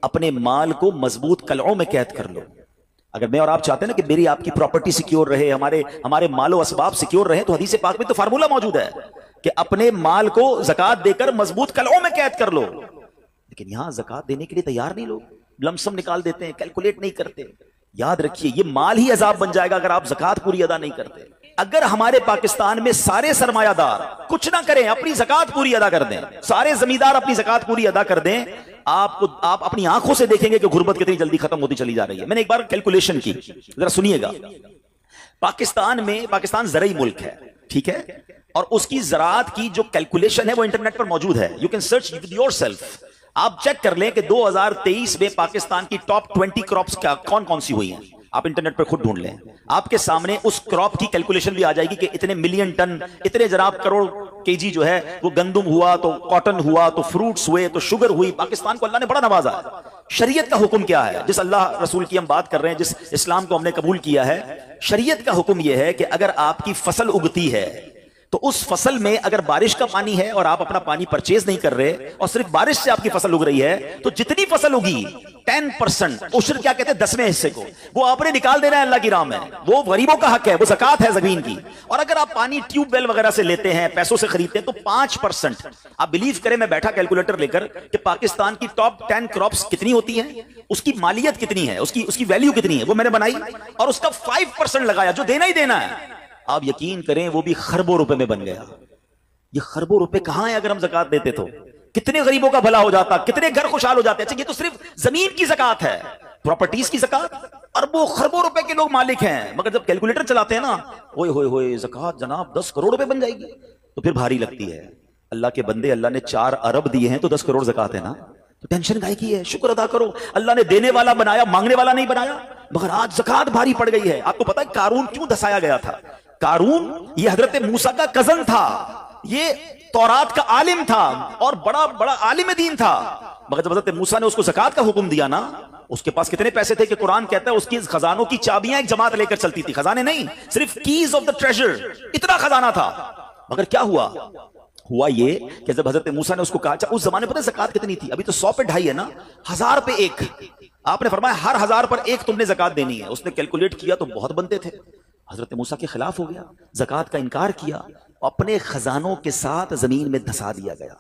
अपने माल को मजबूत कलओं में कैद कर लो। अगर मैं और आप चाहते हैं ना कि मेरी आपकी प्रॉपर्टी सिक्योर रहे, हमारे मालो असबाब सिक्योर रहे, तो हदीस पाक में तो फार्मूला मौजूद है कि अपने माल को ज़कात देकर मजबूत कलओं में कैद कर लो। लेकिन यहां ज़कात देने के लिए तैयार नहीं लोग, लमसम निकाल देते हैं, कैलकुलेट नहीं करते। याद रखिए, ये माल ही अजाब बन जाएगा अगर आप ज़कात पूरी अदा नहीं करते। अगर हमारे पाकिस्तान में सारे सरमायादार कुछ ना करें, अपनी ज़कात पूरी अदा कर दें, सारे जमींदार अपनी ज़कात पूरी अदा कर दें, आप अपनी आंखों से देखेंगे कि गुर्बत कितनी जल्दी खत्म होती चली जा रही है। मैंने एक बार कैलकुलेशन की, जरा सुनिएगा। पाकिस्तान ज़रई मुल्क है, ठीक है, और उसकी ज़राअत की जो कैलकुलेशन है वो इंटरनेट पर मौजूद है, you can search with yourself. आप चेक कर लें कि 2023 में पाकिस्तान की टॉप 20 क्रॉप्स कौन कौन सी हुई हैं, आप इंटरनेट पर खुद ढूंढ लें, आपके सामने उस क्रॉप की कैलकुलेशन भी आ जाएगी कि इतने मिलियन टन, इतने जनाब करोड़ केजी जो है वो गंदुम हुआ, तो कॉटन हुआ, तो फ्रूट्स हुए, तो शुगर हुई। पाकिस्तान को अल्लाह ने बड़ा नवाजा है। शरीयत का हुक्म क्या है, जिस अल्लाह रसूल की हम बात कर रहे हैं, जिस इस्लाम को हमने कबूल किया है, शरीयत का हुक्म यह है कि अगर आपकी फसल उगती है तो उस फसल में अगर बारिश का पानी है और आप अपना पानी परचेज नहीं कर रहे और सिर्फ बारिश से आपकी फसल उग रही है, तो जितनी फसल उगी 10% उश्र क्या कहते हैं 10वें हिस्से को, वो आपने निकाल देना है अल्लाह की राह में। वो गरीबों का हक है, वो ज़कात है जमीन की। और अगर आप पानी ट्यूबवेल वगैरह से लेते हैं, पैसों से खरीदते हैं, तो 5%। आप बिलीव करें, मैं बैठा कैलकुलेटर लेकर कि पाकिस्तान की टॉप 10 क्रॉप्स कितनी होती हैं, उसकी मालियत कितनी है, उसकी वैल्यू कितनी है, वो मैंने बनाई और उसका 5% लगाया जो देना ही देना है। आप यकीन करें वो भी खरबों रुपए में बन गया। ये खरबों रुपए कहां है? अगर हम ज़कात देते तो कितने गरीबों का भला हो जाता, कितने घर खुशहाल हो जाते। अच्छा, ये तो सिर्फ जमीन की ज़कात है, प्रॉपर्टीज की ज़कात अरबों खरबों रुपए के लोग मालिक हैं। मगर जब कैलकुलेटर चलाते हैं ना, ओए होए होए ज़कात जनाब 10 करोड़ रुपए बन जाएगी, तो फिर भारी लगती है। अल्लाह के बंदे, अल्लाह ने 4 अरब दिए हैं तो 10 करोड़ ज़कात है ना, तो टेंशन काहे की है? शुक्र अदा करो, अल्लाह ने देने वाला बनाया, मांगने वाला नहीं बनाया। मगर आज ज़कात भारी पड़ गई है। आपको पता है कारून क्यों दसाया गया था? कारून ये हजरत मूसा का कजन था, ये तौरात का आलिम था और बड़ा बड़ा आलिम दीन था। मगर जब हजरत मूसा ने उसको ज़कात का हुक्म दिया ना, उसके पास कितने पैसे थे कि कुरान कहता है उसकी खजानों की चाबियां एक जमात लेकर चलती थी। खजाने नहीं, सिर्फ कीज ऑफ द ट्रेजर, इतना खजाना था। मगर क्या हुआ ये कि जब हजरत मूसा ने उसको कहा, उस जमाने पर ज़कात कितनी थी? अभी तो 100 पे 2.5 है ना, 1000 पे 1। आपने फरमाया हर 1000 पर 1 तुमने ज़कात देनी है। उसने कैलकुलेट किया तो बहुत बनते थे। हजरत मूसा के खिलाफ हो गया, ज़कात का इनकार किया, अपने खजानों के साथ जमीन में धसा दिया गया।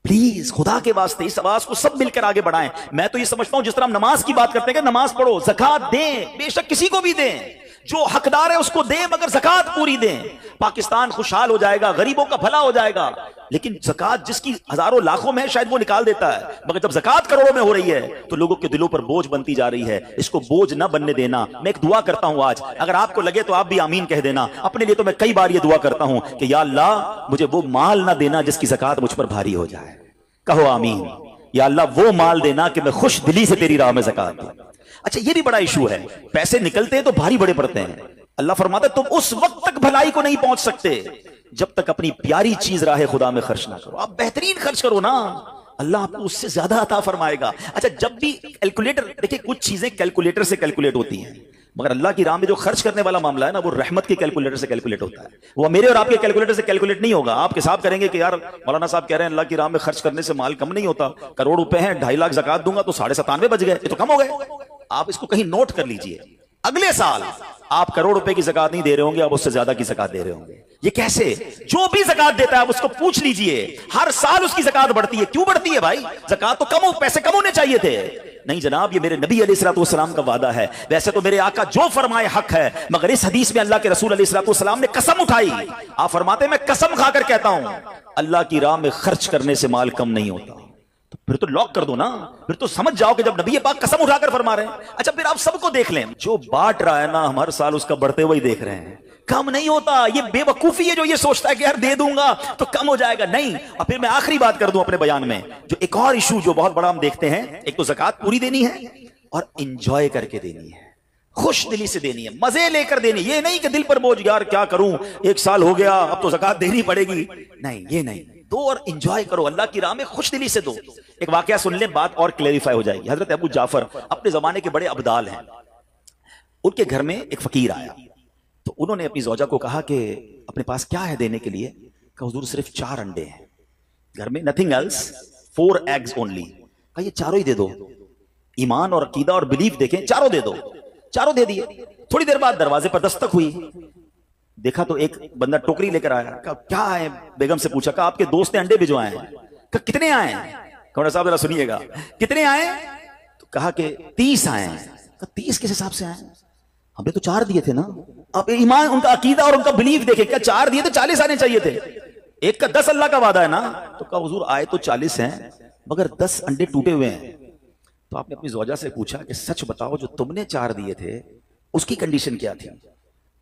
प्लीज खुदा के वास्ते इस आवाज को सब मिलकर आगे बढ़ाएं। मैं तो ये समझता हूं जिस तरह हम नमाज की बात करते हैं कि नमाज पढ़ो, ज़कात दें, बेशक किसी को भी दें, जो हकदार है उसको दें, मगर ज़कात पूरी दें। पाकिस्तान खुशहाल हो जाएगा, गरीबों का भला हो जाएगा। लेकिन ज़कात जिसकी हजारों लाखों में है शायद वो निकाल देता है, मगर जब ज़कात करोड़ों में हो रही है तो लोगों के दिलों पर बोझ बनती जा रही है। इसको बोझ ना बनने देना। मैं एक दुआ करता हूं आज, अगर आपको लगे तो आप भी आमीन कह देना। अपने लिए तो मैं कई बार ये दुआ करता हूं कि या अल्लाह मुझे वो माल ना देना जिसकी ज़कात मुझ पर भारी हो जाए। कहो आमीन। या अल्लाह वो माल देना कि मैं खुश दिली से तेरी राह में ज़कात दूं। अच्छा, ये भी बड़ा इशू है, पैसे निकलते हैं तो भारी बड़े पड़ते हैं। अल्लाह फरमाता है तुम उस वक्त तक भलाई को नहीं पहुंच सकते जब तक अपनी प्यारी चीज राह खुदा में खर्च ना करो। आप बेहतरीन खर्च करो ना, अल्लाह आपको उससे ज्यादा अता फरमाएगा। अच्छा, जब भी कैलकुलेटर, देखिए कुछ चीजें कैलकुलेटर से कैलकुलेट होती हैं, मगर अल्लाह की राह में जो खर्च करने वाला मामला है ना, वो रहमत के कैलकुलेटर से कैलकुलेट होता है। वो मेरे और आपके कैलकुलेटर से कैलकुलेट नहीं होगा। आप हिसाब करेंगे कि यार मौलाना साहब कह रहे हैं अल्लाह की राह में खर्च करने से माल कम नहीं होता, करोड़ रुपए हैं, 2.5 लाख ज़कात दूंगा तो 97.5 बच गए, ये तो कम हो गए। आप इसको कहीं नोट कर लीजिए, अगले साल आप करोड़ रुपए की ज़कात नहीं दे रहे होंगे, आप उससे ज्यादा की ज़कात दे रहे होंगे। ये कैसे? जो भी ज़कात देता है आप उसको पूछ लीजिए, हर साल उसकी ज़कात बढ़ती है। क्यों बढ़ती है भाई? ज़कात तो कम हो, पैसे कम होने चाहिए थे। नहीं जनाब, ये मेरे नबी अलैहिस्सलाम का वादा है। वैसे तो मेरे आका जो फरमाए हक है, मगर इस हदीस में अल्लाह के रसूल अलैहिस्सलाम ने कसम उठाई। आप फरमाते मैं कसम खाकर कहता हूं अल्लाह की राह में खर्च करने से माल कम नहीं होता। तो फिर तो लॉक कर दो ना, फिर तो समझ जाओ कि जब नबी पाक कसम उठाकर फरमा रहे हैं। अच्छा, फिर आप सबको देख लें, जो बांट रहा है ना हम हर साल उसका बढ़ते हुए देख रहे हैं, कम नहीं होता। ये बेवकूफी है जो ये सोचता है कि यार दे दूंगा तो कम हो जाएगा। नहीं। और फिर मैं आखिरी बात कर दूं अपने बयान में, जो एक और इशू जो बहुत बड़ा हम देखते हैं, एक तो ज़कात पूरी देनी है और इंजॉय करके देनी है, खुश दिली से देनी है, मजे लेकर देनी। ये नहीं कि दिल पर बोझ, यार क्या करूं, 1 साल हो गया अब तो ज़कात देनी पड़ेगी। नहीं, ये नहीं। दो और इंजॉय करो, अल्लाह की राह में खुश दिली से दो। एक वाकया सुन ले, बात और क्लेरिफाई हो जाएगी। हजरत अबू जाफर अपने जमाने के बड़े अब्दाल हैं। उनके घर में एक फकीर आया, तो उन्होंने अपनी ज़ौजा को कहा कि अपने पास क्या है देने के लिए? कहा हुजूर सिर्फ 4 अंडे हैं घर में, नथिंग एल्स, 4 एग्स ओनली। कहा ये चारों ही दे दो, ईमान और अकीदा और बिलीफ देखें, चारों दे दो। चारों दे दिए। थोड़ी देर बाद दरवाजे पर दस्तक हुई, देखा तो एक बंदा टोकरी लेकर आया। कहा क्या है? बेगम से पूछा। कहा आपके दोस्त ने अंडे भिजवाए हैं। कहा कितने आए हैं? कहा साहब जरा सुनिएगा, कितने आए? तो कहा कि 30 आए हैं। कहा 30 किस हिसाब से आए? हमने तो 4 दिए थे ना। अब ईमान, उनका अकीदा और उनका बिलीफ देखे, क्या 4 दिए तो 40 आने चाहिए थे। एक का 10 अल्लाह का वादा है ना। तो कहा हुजूर आए तो 40 हैं, मगर 10 अंडे टूटे हुए हैं। तो आपने अपनी ज़ौजा से पूछा कि सच बताओ, जो तुमने 4 दिए थे उसकी कंडीशन क्या थी?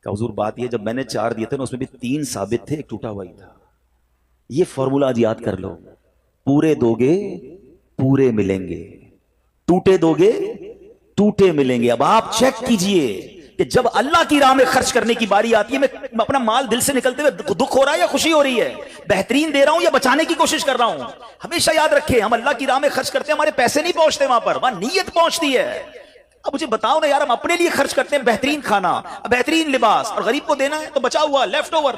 कहा हुजूर बात ये, जब मैंने 4 दिए थे ना उसमें भी 3 साबित थे, एक टूटा हुआ ही था। ये फॉर्मूला आज याद कर लो, पूरे दोगे पूरे मिलेंगे, टूटे दोगे टूटे मिलेंगे। अब आप चेक कीजिए कि जब अल्लाह की राह में खर्च करने की बारी आती है, मैं अपना माल दिल से निकलते हुए दुख हो रहा है या खुशी हो रही है, बेहतरीन दे रहा हूं या बचाने की कोशिश कर रहा हूं। हमेशा याद रखें, हम अल्लाह की राह में खर्च करते हैं, हमारे पैसे नहीं पहुंचते वहां पर, वहां नीयत पहुंचती है। अब मुझे बताओ ना यार, हम अपने लिए खर्च करते हैं बेहतरीन खाना, बेहतरीन लिबास, और गरीब को देना है तो बचा हुआ लेफ्ट ओवर।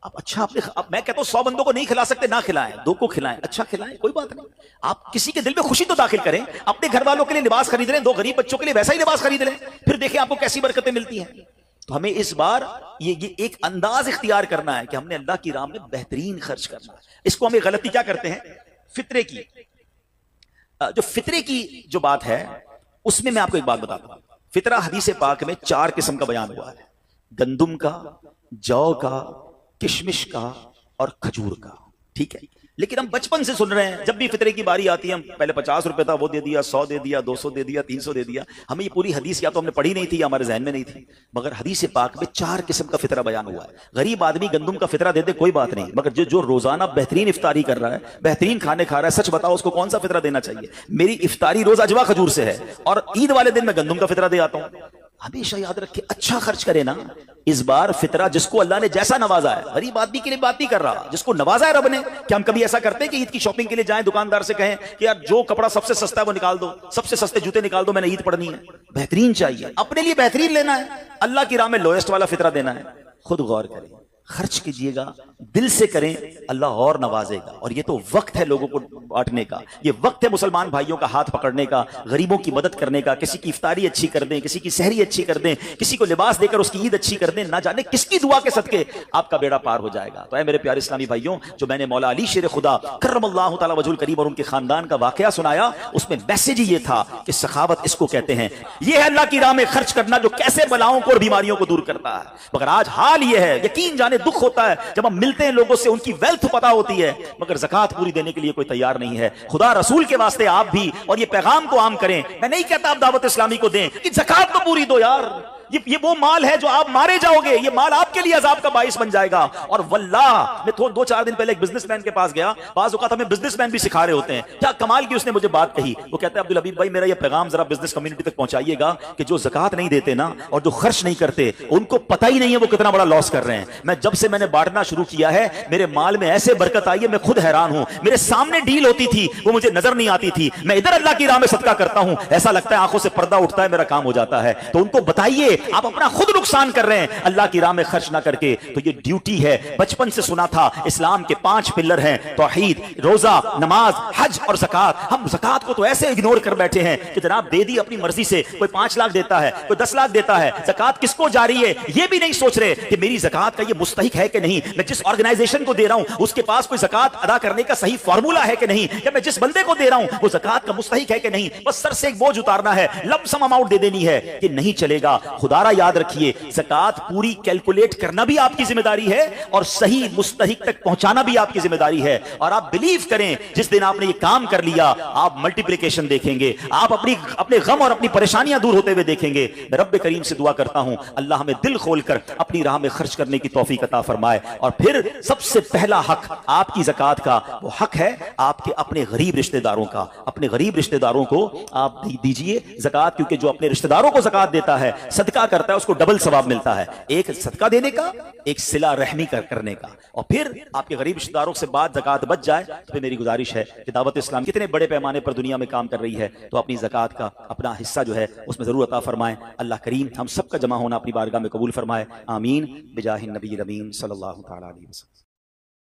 आप अच्छा अपने अब मैं कहता हूं 100 बंदों को नहीं खिला सकते, ना खिलाएं, 2 को खिलाएं, अच्छा खिलाएं, कोई बात नहीं। आप किसी के दिल में खुशी तो दाखिल करें। अपने घर वालों के लिए लिबास खरीद लें, 2 गरीब बच्चों के लिए वैसा ही लिबास खरीद लें, फिर देखिए आपको कैसी बरकतें मिलती हैं। तो हमें इस बार ये एक अंदाज इख्तियार करना है कि हमने अल्लाह की राह में बेहतरीन खर्च करना है। इसको हमें गलती क्या करते हैं, फितरे की जो फितरे की जो बात है, उसमें मैं आपको एक बात बताता हूं। फितरा हदीस पाक में 4 किस्म का बयान हुआ है, गंदुम का, जौ का, किशमिश का और खजूर का। ठीक है, लेकिन हम बचपन से सुन रहे हैं, जब भी फितरे की बारी आती है, हम पहले 50 रुपए था वो दे दिया, 100 दे दिया, 200 दे दिया, 300 दे दिया। हमें ये पूरी हदीस या तो हमने पढ़ी नहीं थी या हमारे जहन में नहीं थी, मगर हदीस पाक में 4 किस्म का फितरा बयान हुआ है। गरीब आदमी गंदुम का फितरा दे दे कोई बात नहीं, मगर जो रोजाना बेहतरीन इफ्तारी कर रहा है, बेहतरीन खाने खा रहा है, सच बताओ उसको कौन सा फितरा देना चाहिए? मेरी इफ्तारी रोज अजवा खजूर से है और ईद वाले दिन मैं गंदुम का फितरा दे आता हूं। हमेशा याद रखे, अच्छा खर्च करे ना। इस बार फितरा जिसको अल्लाह ने जैसा नवाजा है, गरीब आदमी के लिए बात नहीं कर रहा, जिसको नवाजा है रब ने। क्या हम कभी ऐसा करते हैं कि ईद की शॉपिंग के लिए जाएं, दुकानदार से कहें कि यार जो कपड़ा सबसे सस्ता है वो निकाल दो, सबसे सस्ते जूते निकाल दो, मैंने ईद पढ़नी है? बेहतरीन चाहिए, अपने लिए बेहतरीन लेना है, अल्लाह की राह में लोएस्ट वाला फितरा देना है। खुद गौर करें, खर्च कीजिएगा, दिल से करें, अल्लाह और नवाजेगा। और ये तो वक्त है लोगों को बांटने का, ये वक्त है मुसलमान भाइयों का हाथ पकड़ने का, गरीबों की मदद करने का। किसी की इफ्तारी अच्छी कर दें, किसी की सहरी अच्छी कर दें, किसी को लिबास देकर उसकी ईद अच्छी कर दें, ना जाने किसकी दुआ के सदके आपका बेड़ा पार हो जाएगा। तो ऐ मेरे प्यारे इस्लामी भाइयों, जो मैंने मौला अली शेर खुदा करमल्लाहु तआला वजहुल करीम और उनके खानदान का वाकया सुनाया, उसमें मैसेज ही ये था कि सखावत इसको कहते हैं। ये है अल्लाह की राह में खर्च करना, जो कैसे बलाओं को और बीमारियों को दूर करता है। मगर आज हाल ये है, यकीन जाने दुख होता है जब हम मिलते हैं लोगों से, उनकी वेल्थ पता होती है, मगर ज़कात पूरी देने के लिए कोई तैयार नहीं है। खुदा रसूल के वास्ते आप भी और ये पैगाम को आम करें। मैं नहीं कहता आप दावत इस्लामी को दें कि ज़कात तो पूरी दो यार, ये वो माल है जो आप मारे जाओगे, ये माल आपके लिए अजाब का बाइस बन जाएगा। और वल्लाह, मैं 2-4 दिन पहले एक बिजनेसमैन के पास गया, बाज़ औक़ात हमें बिजनेसमैन भी सिखा रहे होते हैं। क्या कमाल की उसने मुझे बात कही, वो कहते हैं अब्दुल हबीब भाई, मेरा ये पैगाम जरा बिजनेस कम्युनिटी तक पहुंचाइएगा कि जो ज़कात नहीं देते ना और जो खर्च नहीं करते, उनको पता ही नहीं है वो कितना बड़ा लॉस कर रहे हैं। मैं जब से मैंने बांटना शुरू किया है, मेरे माल में ऐसे बरकत आई है, मैं खुद हैरान हूं। मेरे सामने डील होती थी, वो मुझे नजर नहीं आती थी, मैं इधर अल्लाह की राह में सदका करता हूं, ऐसा लगता है आंखों से पर्दा उठता है, मेरा काम हो जाता है। तो उनको बताइए, आप अपना खुद नुकसान कर रहे हैं अल्लाह की राह में खर्च ना करके। तो ये ड्यूटी है, बचपन से सुना था, इस्लाम के 5 पिलर हैं, तौहीद, रोजा, नमाज, हज और ज़कात। हम ज़कात को तो ऐसे इग्नोर कर बैठे हैं कि जनाब दे दी अपनी मर्जी से, कोई 5 लाख देता है, कोई 10 लाख देता है, ज़कात किसको जारी है ये भी नहीं सोच रहे कि मेरी ज़कात का ये मुस्तहिक है कि नहीं, मैं जिस ऑर्गेनाइजेशन को दे रहा हूं उसके पास कोई ज़कात अदा करने का सही फॉर्मूला है कि नहीं, या मैं जिस बंदे को दे रहा हूं वो ज़कात का मुस्तहिक है कि नहीं। बस सर से एक बोझ उतारना है, लमसम अमाउंट दे देनी है, ये नहीं चलेगा। खुदारा याद रखिए, ज़कात पूरी कैलकुलेट करना भी आपकी जिम्मेदारी है और सही मुस्तहिक तक पहुंचाना भी आपकी जिम्मेदारी है। और आप बिलीव करें, जिस दिन आपने ये काम कर लिया, आप मल्टीप्लिकेशन देखेंगे, आप अपने गम और अपनी परेशानियां दूर होते हुए देखेंगे। मैं रब्बे करीम से दुआ करता हूं, अल्लाह हमें दिल खोलकर अपनी राह में खर्च करने की तौफीक अता फरमाए। और फिर सबसे पहला हक आपकी ज़कात का वो हक है आपके अपने गरीब रिश्तेदारों का। अपने गरीब रिश्तेदारों को आप दीजिए ज़कात, क्योंकि जो अपने रिश्तेदारों को ज़कात देता है, सदका करता है, उसको डबल सवाब मिलता है, एक सदका देने का, एक सिला रहमी करने का। और फिर आपके गरीब रिश्तेदारों से बाद ज़कात बच जाए तो फिर मेरी गुजारिश है कि दावत इस्लाम कितने बड़े पैमाने पर दुनिया में काम कर रही है, तो अपनी ज़कात का अपना हिस्सा जो है उसमें जरूर अता फरमाएं। अल्लाह करीम हम सबका जमा होना अपनी बारगाह में कबूल फरमाए। आमीन बिजाहिन नबी अमीन सल्लल्लाहु तआला अलैहि वसल्लम।